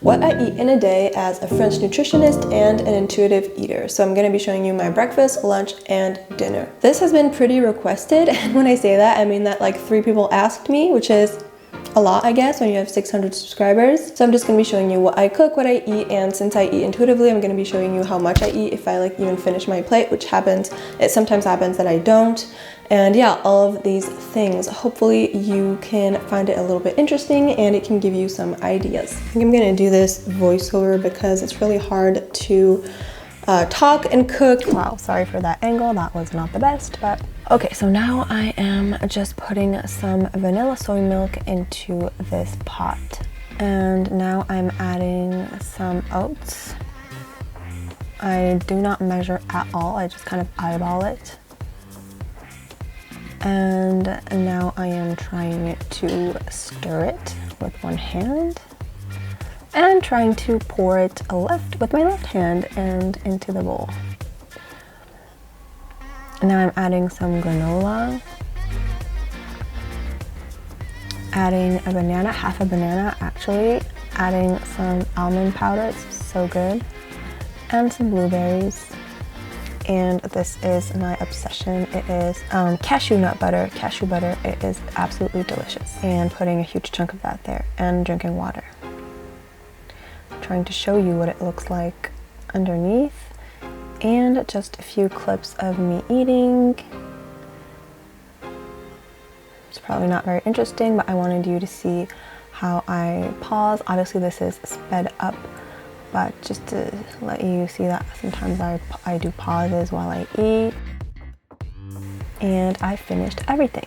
What I eat in a day as a French nutritionist and an intuitive eater. So I'm going to be showing you my breakfast, lunch, and dinner. This has been pretty requested, and when I say that, I mean that like 3 people asked me, which is a lot, I guess, when you have 600 subscribers. So I'm just going to be showing you what I cook, what I eat, and since I eat intuitively, I'm going to be showing you how much I eat, if I like even finish my plate, which happens. It sometimes happens that I don't. And yeah, all of these things. Hopefully you can find it a little bit interesting and it can give you some ideas. I think I'm going to do this voiceover because it's really hard to talk and cook. Wow, sorry for that angle. That was not the best, but okay, so now I am just putting some vanilla soy milk into this pot. And now I'm adding some oats. I do not measure at all. I just kind of eyeball it. And now I am trying to stir it with one hand and trying to pour it with my left hand and into the bowl. And now I'm adding some granola, adding a banana, half a banana actually, adding some almond powder, it's so good, and some blueberries. And this is my obsession. It is cashew nut butter, cashew butter. It is absolutely delicious. And putting a huge chunk of that there and drinking water. I'm trying to show you what it looks like underneath and just a few clips of me eating. It's probably not very interesting, but I wanted you to see how I pause. Obviously this is sped up, but just to let you see that sometimes I do pauses while I eat. And I finished everything.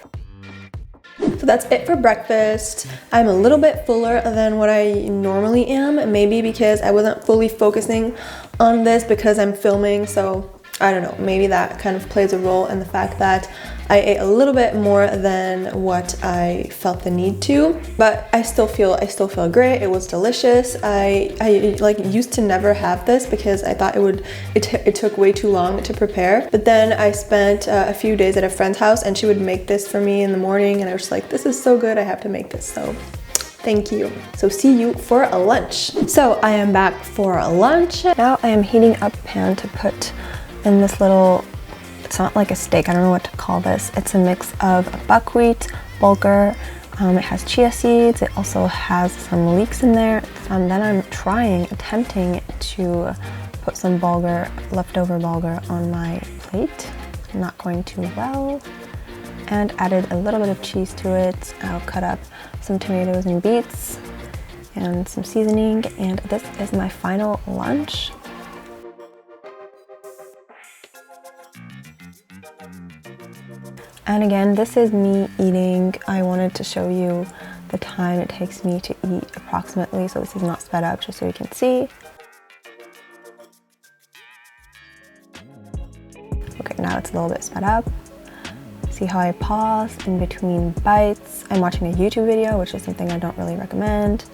So that's it for breakfast. I'm a little bit fuller than what I normally am, maybe because I wasn't fully focusing on this because I'm filming, so I don't know, maybe that kind of plays a role in the fact that I ate a little bit more than what I felt the need to, but I still feel great. It was delicious. I like used to never have this because I thought it took way too long to prepare. But then I spent a few days at a friend's house and she would make this for me in the morning and I was just like, this is so good, I have to make this. So thank you. So see you for a lunch. So I am back for lunch. Now I am heating up a pan to put in this little, it's not like a steak, I don't know what to call this. It's a mix of buckwheat, bulgur, it has chia seeds, it also has some leeks in there. Then I'm attempting to put some bulgur, leftover bulgur on my plate. Not going too well. And added a little bit of cheese to it. I'll cut up some tomatoes and beets and some seasoning, and this is my final lunch. And again, this is me eating. I wanted to show you the time it takes me to eat approximately, so this is not sped up, just so you can see. Okay, now it's a little bit sped up. See how I pause in between bites. I'm watching a YouTube video, which is something I don't really recommend.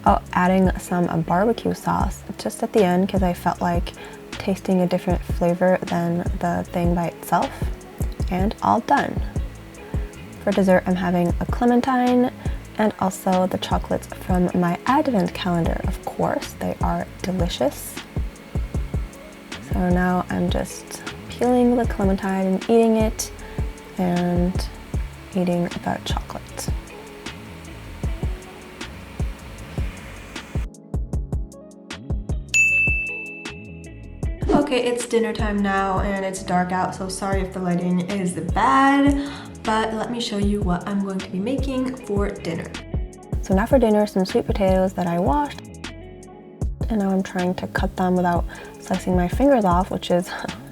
Oh, adding some barbecue sauce just at the end because I felt like tasting a different flavor than the thing by itself. And all done. For dessert, I'm having a clementine and also the chocolates from my advent calendar. Of course, they are delicious. So now I'm just peeling the clementine and eating it and eating the chocolate. Okay, it's dinner time now and it's dark out, so sorry if the lighting is bad, but let me show you what I'm going to be making for dinner. So now for dinner, some sweet potatoes that I washed, and now I'm trying to cut them without slicing my fingers off, which is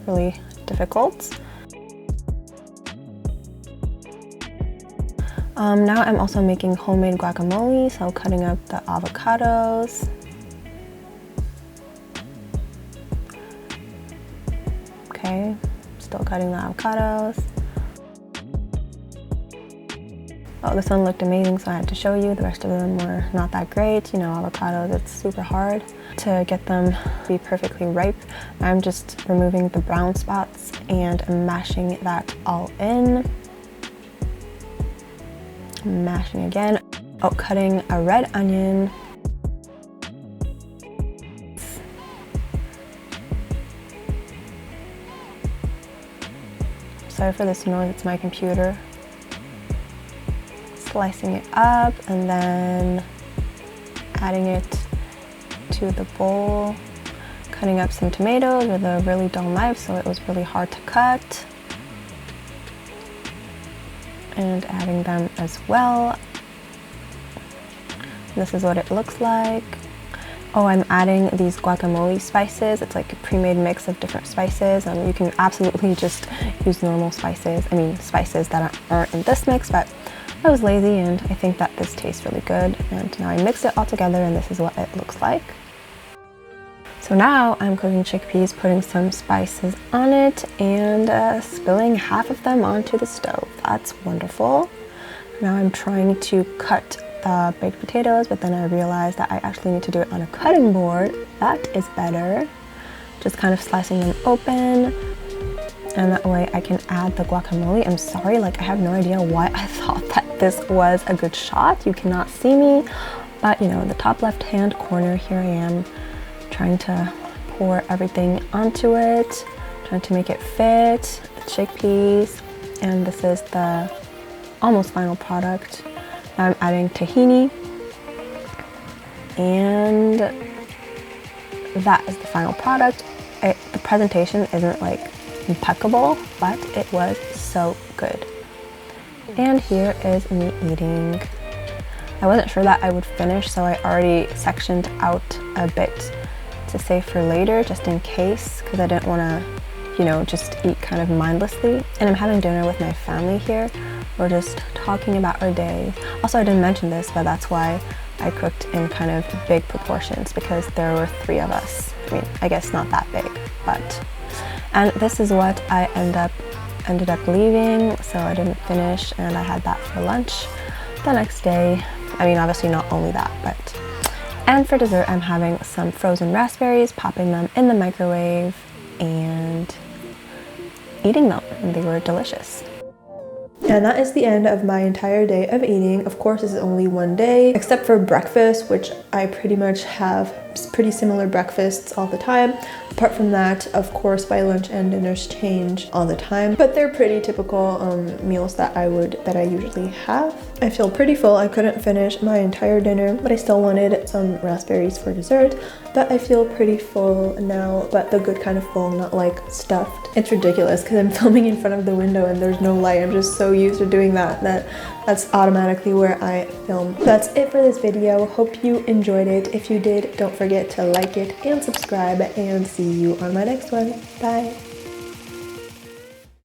really difficult. Now I'm also making homemade guacamole, so cutting up the avocados. Okay, still cutting the avocados. Oh, this one looked amazing, so I had to show you. The rest of them were not that great. You know, avocados, it's super hard to get them to be perfectly ripe. I'm just removing the brown spots and mashing that all in. Mashing again. Oh, cutting a red onion. Sorry for this noise, it's my computer. Slicing it up and then adding it to the bowl. Cutting up some tomatoes with a really dull knife, so it was really hard to cut. And adding them as well. This is what it looks like. Oh, I'm adding these guacamole spices. It's like a pre-made mix of different spices. You can absolutely just use normal spices. I mean, spices that aren't in this mix, but I was lazy and I think that this tastes really good. And now I mixed it all together and this is what it looks like. So now I'm cooking chickpeas, putting some spices on it and spilling half of them onto the stove. That's wonderful. Now I'm trying to cut the baked potatoes, but then I realized that I actually need to do it on a cutting board. That is better. Just kind of slicing them open, and that way I can add the guacamole. I'm sorry, like I have no idea why I thought that this was a good shot. You cannot see me, but you know, in the top left hand corner, here I am trying to pour everything onto it, trying to make it fit, the chickpeas, and this is the almost final product. Now I'm adding tahini, and that is the final product. The presentation isn't like impeccable, but it was so good. And here is me eating. I wasn't sure that I would finish, so I already sectioned out a bit to save for later, just in case, because I didn't want to, you know, just eat kind of mindlessly. And I'm having dinner with my family here. We're just talking about our day. Also, I didn't mention this, but that's why I cooked in kind of big proportions, because there were 3 of us. I mean, I guess not that big, but. And this is what I ended up leaving, so I didn't finish, and I had that for lunch the next day. I mean, obviously not only that, but. And for dessert, I'm having some frozen raspberries, popping them in the microwave, and eating them, and they were delicious. And that is the end of my entire day of eating. Of course, this is only one day, except for breakfast, which I pretty much have pretty similar breakfasts all the time. Apart from that, of course, my lunch and dinners change all the time, but they're pretty typical meals that I usually have. I feel pretty full. I couldn't finish my entire dinner, but I still wanted some raspberries for dessert. But I feel pretty full now, but the good kind of full, not like stuffed. It's ridiculous because I'm filming in front of the window and there's no light. I'm just so used to doing that's automatically where I film. That's it for this video. Hope you enjoyed it. If you did, don't forget to like it and subscribe, and see you on my next one. Bye.